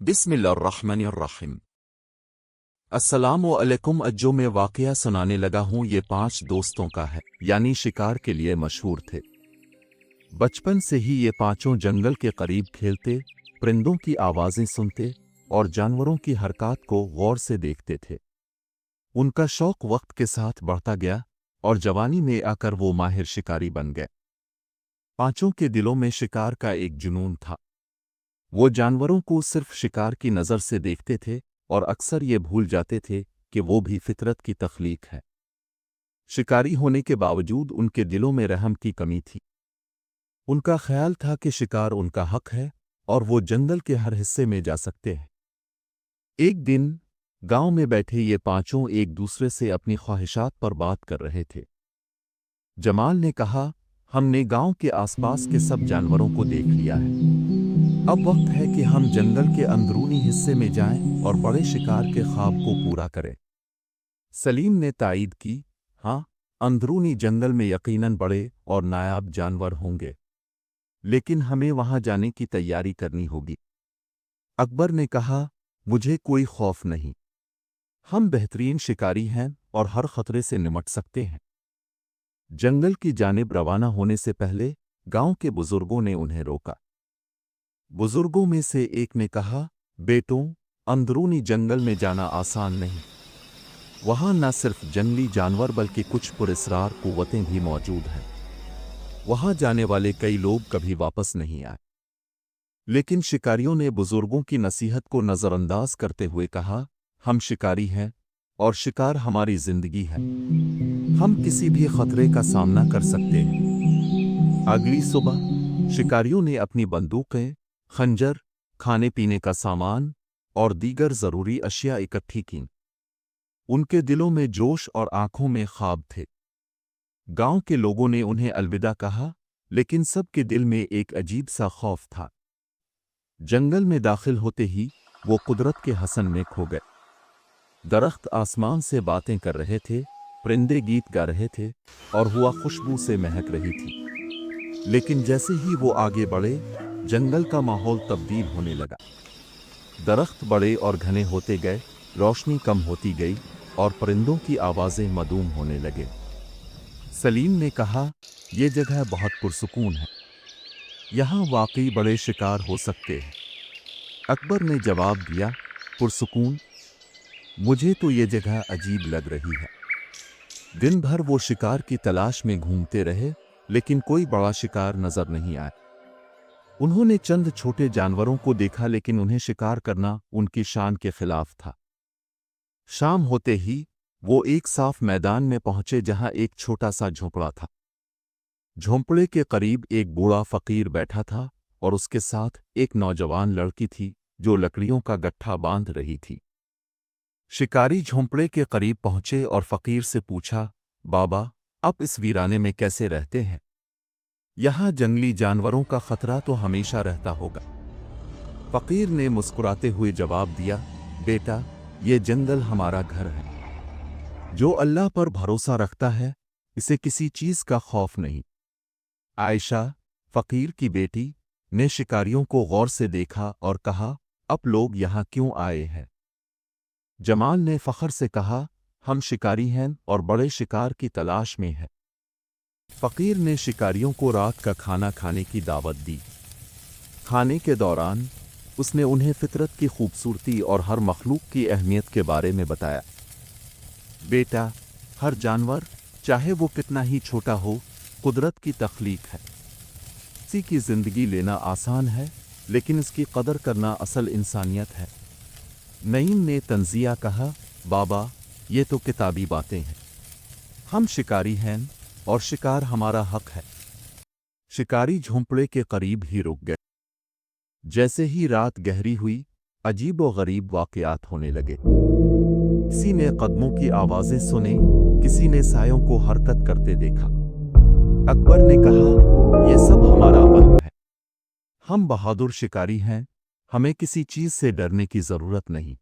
بسم اللہ الرحمن الرحیم۔ السلام علیکم۔ جو میں واقعہ سنانے لگا ہوں یہ 5 دوستوں کا ہے، یعنی شکار کے لیے مشہور تھے۔ بچپن سے ہی یہ پانچوں جنگل کے قریب کھیلتے، پرندوں کی آوازیں سنتے اور جانوروں کی حرکات کو غور سے دیکھتے تھے۔ ان کا شوق وقت کے ساتھ بڑھتا گیا اور جوانی میں آ کر وہ ماہر شکاری بن گئے۔ پانچوں کے دلوں میں شکار کا ایک جنون تھا۔ وہ جانوروں کو صرف شکار کی نظر سے دیکھتے تھے اور اکثر یہ بھول جاتے تھے کہ وہ بھی فطرت کی تخلیق ہے۔ شکاری ہونے کے باوجود ان کے دلوں میں رحم کی کمی تھی۔ ان کا خیال تھا کہ شکار ان کا حق ہے اور وہ جنگل کے ہر حصے میں جا سکتے ہیں۔ ایک دن گاؤں میں بیٹھے یہ پانچوں ایک دوسرے سے اپنی خواہشات پر بات کر رہے تھے۔ جمال نے کہا، ہم نے گاؤں کے آس پاس کے سب جانوروں کو دیکھ لیا ہے۔ اب وقت ہے کہ ہم جنگل کے اندرونی حصے میں جائیں اور بڑے شکار کے خواب کو پورا کریں۔ سلیم نے تائید کی، ہاں، اندرونی جنگل میں یقیناً بڑے اور نایاب جانور ہوں گے، لیکن ہمیں وہاں جانے کی تیاری کرنی ہوگی۔ اکبر نے کہا، مجھے کوئی خوف نہیں، ہم بہترین شکاری ہیں اور ہر خطرے سے نمٹ سکتے ہیں۔ جنگل کی جانب روانہ ہونے سے پہلے گاؤں کے بزرگوں نے انہیں روکا۔ بزرگوں میں سے ایک نے کہا، بیٹوں، اندرونی جنگل میں جانا آسان نہیں۔ وہاں نہ صرف جنگلی جانور بلکہ کچھ پراسرار قوتیں بھی موجود ہیں۔ وہاں جانے والے کئی لوگ کبھی واپس نہیں آئے۔ لیکن شکاریوں نے بزرگوں کی نصیحت کو نظر انداز کرتے ہوئے کہا، ہم شکاری ہیں اور شکار ہماری زندگی ہے۔ ہم کسی بھی خطرے کا سامنا کر سکتے ہیں۔ اگلی صبح شکاریوں نے اپنی بندوقیں، خنجر، کھانے پینے کا سامان اور دیگر ضروری اشیاء اکٹھی کیں۔ ان کے دلوں میں جوش اور آنکھوں میں خواب تھے۔ گاؤں کے لوگوں نے انہیں الوداع کہا، لیکن سب کے دل میں ایک عجیب سا خوف تھا۔ جنگل میں داخل ہوتے ہی وہ قدرت کے حسن میں کھو گئے۔ درخت آسمان سے باتیں کر رہے تھے، پرندے گیت گا رہے تھے اور ہوا خوشبو سے مہک رہی تھی۔ لیکن جیسے ہی وہ آگے بڑھے، جنگل کا ماحول تبدیل ہونے لگا۔ درخت بڑے اور گھنے ہوتے گئے، روشنی کم ہوتی گئی اور پرندوں کی آوازیں معدوم ہونے لگے۔ سلیم نے کہا، یہ جگہ بہت پرسکون ہے، یہاں واقعی بڑے شکار ہو سکتے ہیں۔ اکبر نے جواب دیا، پرسکون؟ مجھے تو یہ جگہ عجیب لگ رہی ہے۔ دن بھر وہ شکار کی تلاش میں گھومتے رہے، لیکن کوئی بڑا شکار نظر نہیں آیا۔ انہوں نے چند چھوٹے جانوروں کو دیکھا، لیکن انہیں شکار کرنا ان کی شان کے خلاف تھا۔ شام ہوتے ہی وہ ایک صاف میدان میں پہنچے جہاں ایک چھوٹا سا جھونپڑا تھا۔ جھونپڑے کے قریب ایک بوڑھا فقیر بیٹھا تھا اور اس کے ساتھ ایک نوجوان لڑکی تھی جو لکڑیوں کا گٹھا باندھ رہی تھی۔ شکاری جھونپڑے کے قریب پہنچے اور فقیر سے پوچھا، بابا، آپ اس ویرانے میں کیسے رہتے ہیں؟ یہاں جنگلی جانوروں کا خطرہ تو ہمیشہ رہتا ہوگا۔ فقیر نے مسکراتے ہوئے جواب دیا، بیٹا، یہ جنگل ہمارا گھر ہے۔ جو اللہ پر بھروسہ رکھتا ہے اسے کسی چیز کا خوف نہیں۔ عائشہ، فقیر کی بیٹی، نے شکاریوں کو غور سے دیکھا اور کہا، اب لوگ یہاں کیوں آئے ہیں؟ جمال نے فخر سے کہا، ہم شکاری ہیں اور بڑے شکار کی تلاش میں ہیں۔ فقیر نے شکاریوں کو رات کا کھانا کھانے کی دعوت دی۔ کھانے کے دوران اس نے انہیں فطرت کی خوبصورتی اور ہر مخلوق کی اہمیت کے بارے میں بتایا۔ بیٹا، ہر جانور، چاہے وہ کتنا ہی چھوٹا ہو، قدرت کی تخلیق ہے۔ کسی کی زندگی لینا آسان ہے، لیکن اس کی قدر کرنا اصل انسانیت ہے۔ نعیم نے تنزیہ کہا، بابا، یہ تو کتابی باتیں ہیں۔ ہم شکاری ہیں اور شکار ہمارا حق ہے۔ شکاری جھونپڑے کے قریب ہی رک گئے۔ جیسے ہی رات گہری ہوئی، عجیب و غریب واقعات ہونے لگے۔ کسی نے قدموں کی آوازیں سنی، کسی نے سایوں کو حرکت کرتے دیکھا۔ اکبر نے کہا، یہ سب ہمارا وہم ہے۔ ہم بہادر شکاری ہیں، ہمیں کسی چیز سے ڈرنے کی ضرورت نہیں۔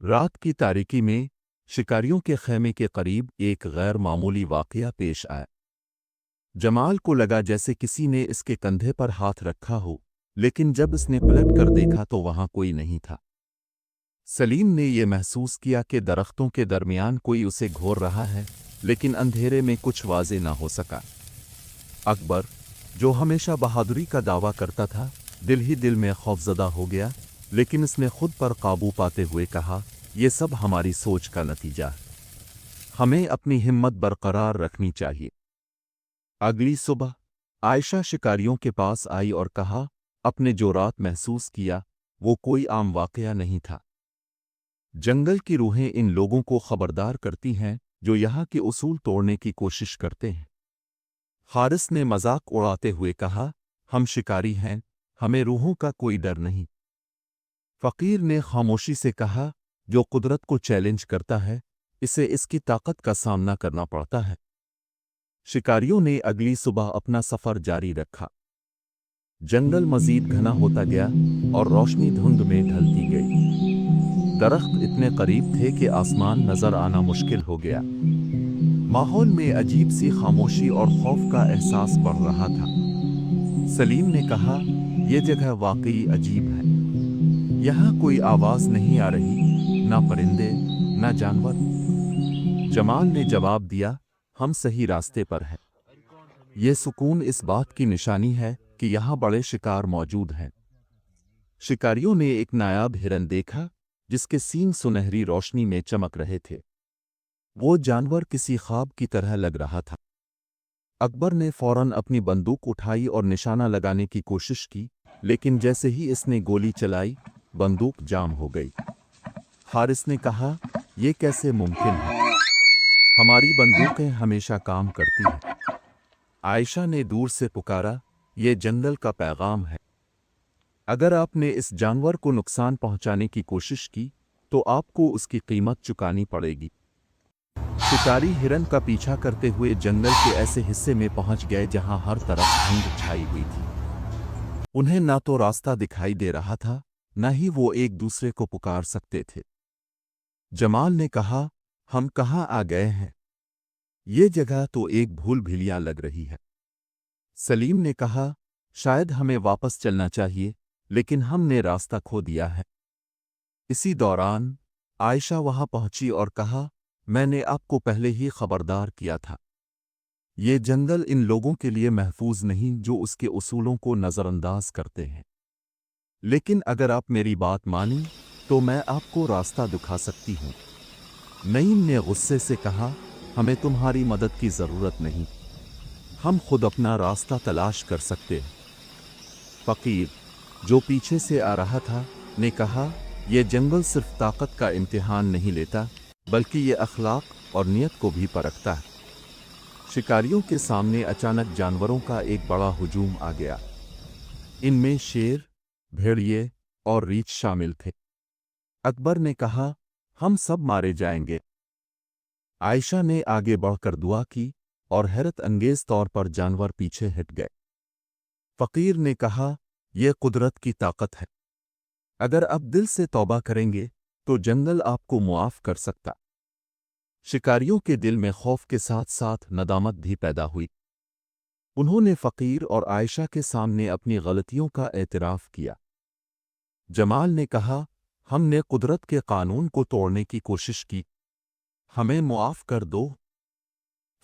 رات کی تاریکی میں شکاریوں کے خیمے کے قریب ایک غیر معمولی واقعہ پیش آیا۔ جمال کو لگا جیسے کسی نے اس کے کندھے پر ہاتھ رکھا ہو، लेकिन जब उसने पलट कर देखा तो वहां कोई नहीं था। सलीम ने यह महसूस किया कि दरख्तों के दरमियान कोई उसे घोर रहा है, लेकिन अंधेरे में कुछ वाजे ना हो सका। अकबर, जो हमेशा बहादुरी का दावा करता था, दिल ही दिल में खौफजदा हो गया, लेकिन उसने खुद पर काबू पाते हुए कहा, यह सब हमारी सोच का नतीजा है। हमें अपनी हिम्मत बरकरार रखनी चाहिए। अगली सुबह आयशा शिकारियों के पास आई और कहा, अपने जो रात महसूस किया वो कोई आम वाकया नहीं था। जंगल की रूहें इन लोगों को खबरदार करती हैं जो यहाँ के उसूल तोड़ने की कोशिश करते हैं। हारिस ने मजाक उड़ाते हुए कहा, हम शिकारी हैं, हमें रूहों का कोई डर नहीं। फकीर ने खामोशी से कहा, जो कुदरत को चैलेंज करता है इसे इसकी ताकत का सामना करना पड़ता है। शिकारियों ने अगली सुबह अपना सफर जारी रखा। जंगल मजीद घना होता गया और रोशनी धुंध में ढलती गई। दरख्त इतने करीब थे कि आसमान नजर आना मुश्किल हो गया। माहौल में अजीब सी खामोशी और खौफ का एहसास बढ़ रहा था। सलीम ने कहा, यह जगह वाकई अजीब है। यहाँ कोई आवाज नहीं आ रही, ना परिंदे, ना जानवर। जमाल ने जवाब दिया, हम सही रास्ते पर हैं। ये सुकून इस बात की निशानी है कि यहाँ बड़े शिकार मौजूद हैं। शिकारियों ने एक नायाब हिरन देखा जिसके सींग सुनहरी रोशनी में चमक रहे थे। वो जानवर किसी ख्वाब की तरह लग रहा था। अकबर ने फौरन अपनी बंदूक उठाई और निशाना लगाने की कोशिश की, लेकिन जैसे ही इसने गोली चलाई बंदूक जाम हो गई। हारिस ने कहा, यह कैसे मुमकिन है? हमारी बंदूकें हमेशा काम करती हैं। आयशा ने दूर से पुकारा, यह जंगल का पैगाम है। अगर आपने इस जानवर को नुकसान पहुंचाने की कोशिश की तो आपको उसकी कीमत चुकानी पड़ेगी। शिकारी हिरन का पीछा करते हुए जंगल के ऐसे हिस्से में पहुंच गए जहां हर तरफ धुंध छाई हुई थी। उन्हें ना तो रास्ता दिखाई दे रहा था, न ही वो एक दूसरे को पुकार सकते थे। जमाल ने कहा, हम कहाँ आ गए हैं? ये जगह तो एक भूल भुलैया लग रही है। सलीम ने कहा, शायद हमें वापस चलना चाहिए, लेकिन हमने रास्ता खो दिया है। इसी दौरान आयशा वहां पहुंची और कहा, मैंने आपको पहले ही खबरदार किया था। ये जंगल इन लोगों के लिए महफूज नहीं जो उसके उसूलों को नज़रअंदाज करते हैं। लेकिन अगर आप मेरी बात मानी तो मैं आपको रास्ता दिखा सकती हूँ। नईम ने गुस्से से कहा, हमें तुम्हारी मदद की ज़रूरत नहीं, हम खुद अपना रास्ता तलाश कर सकते हैं। फकीर, जो पीछे से आ रहा था, ने कहा, यह जंगल सिर्फ ताकत का इम्तिहान नहीं लेता, बल्कि ये अखलाक और नियत को भी परखता है। शिकारियों के सामने अचानक जानवरों का एक बड़ा हुजूम आ गया। इनमें शेर, भेड़िए और रीछ शामिल थे। अकबर ने कहा, हम सब मारे जाएंगे। आयशा ने आगे बढ़कर दुआ की और हैरत अंगेज तौर पर जानवर पीछे हट गए। फकीर ने कहा, यह कुदरत की ताकत है। अगर आप दिल से तौबा करेंगे तो जंगल आपको मुआफ कर सकता। शिकारियों के दिल में खौफ के साथ साथ नदामत भी पैदा हुई। उन्होंने फकीर और आयशा के सामने अपनी गलतियों का एतराफ़ किया। जमाल ने कहा, हमने कुदरत के कानून को तोड़ने की कोशिश की, हमें मुआफ कर दो।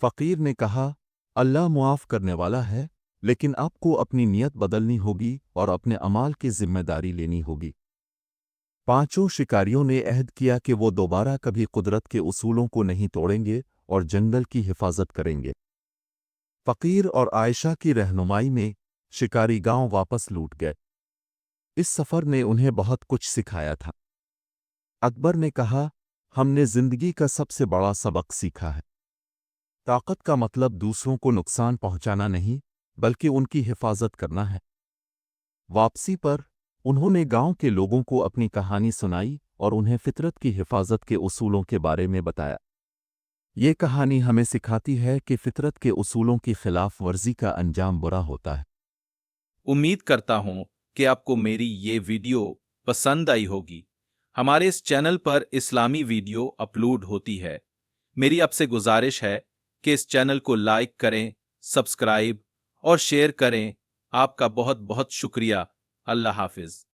फकीर ने कहा, अल्लाह मुआफ करने वाला है, लेकिन आपको अपनी नीयत बदलनी होगी और अपने अमाल की जिम्मेदारी लेनी होगी। पांचों शिकारियों ने अहद किया कि वो दोबारा कभी कुदरत के उसूलों को नहीं तोड़ेंगे और जंगल की हिफाजत करेंगे। फकीर और आयशा की रहनुमाई में शिकारी गांव वापस लौट गए। इस सफ़र ने उन्हें बहुत कुछ सिखाया था। अकबर ने कहा, हमने जिंदगी का सबसे बड़ा सबक सीखा है। ताकत का मतलब दूसरों को नुकसान पहुंचाना नहीं, बल्कि उनकी हिफाजत करना है। वापसी पर उन्होंने गांव के लोगों को अपनी कहानी सुनाई और उन्हें फितरत की हिफाजत के उसूलों के बारे में बताया। ये कहानी हमें सिखाती है कि फितरत के उसूलों की खिलाफ वर्जी का अंजाम बुरा होता है। उम्मीद करता हूं कि आपको मेरी ये वीडियो पसंद आई होगी। हमारे इस चैनल पर इस्लामी वीडियो अपलोड होती है। मेरी आपसे गुजारिश है कि इस चैनल को लाइक करें, सब्सक्राइब और शेयर करें। आपका बहुत बहुत शुक्रिया। اللہ حافظ.